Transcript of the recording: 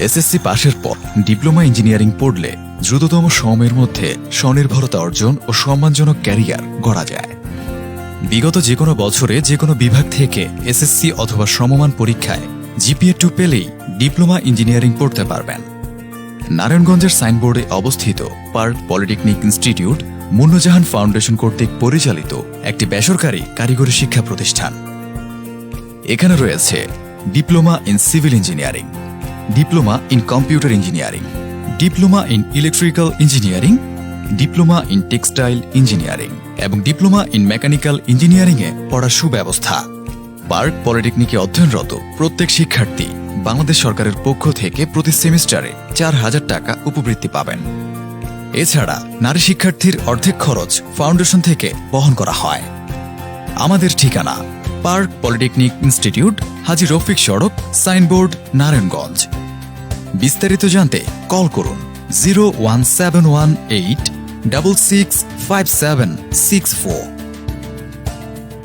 SSC পাশের পর diploma engineering পড়লে দ্রুততম সময়ের মধ্যে স্বনির্ভরতা অর্জন ও সম্মানজনক ক্যারিয়ার গড়া যায়। বিগত যে কোনো বছরে যে কোনো বিভাগ থেকে এসএসসি অথবা সমমান পরীক্ষায় জিপিএ 2 পেলেই ডিপ্লোমা ইঞ্জিনিয়ারিং পড়তে পারবেন। নারায়ণগঞ্জের সাইনবোর্ডে অবস্থিত পার্ক পলিটেকনিক ইনস্টিটিউট মুন্নজাহান ফাউন্ডেশন কর্তৃক পরিচালিত একটি বেসরকারি কারিগরি শিক্ষা প্রতিষ্ঠান। এখানে রয়েছে diploma in civil engineering, diploma in computer engineering, diploma in electrical engineering, diploma in textile engineering এবং ডিপ্লোমা ইন মেকানিক্যাল ইঞ্জিনিয়ারিংয়ে পড়ার সুব্যবস্থা। পার্ক পলিটেকনিকে অধ্যয়নরত প্রত্যেক শিক্ষার্থী বাংলাদেশ সরকারের পক্ষ থেকে প্রতি সেমিস্টারে 4,000 টাকা উপবৃত্তি পাবেন। এছাড়া নারী শিক্ষার্থীর অর্ধেক খরচ ফাউন্ডেশন থেকে বহন করা হয়। আমাদের ঠিকানা পার্ক পলিটেকনিক ইনস্টিটিউট, হাজী রফিক সড়ক, সাইনবোর্ড, নারায়ণগঞ্জ। বিস্তারিত জানতে কল করুন 01718 665764।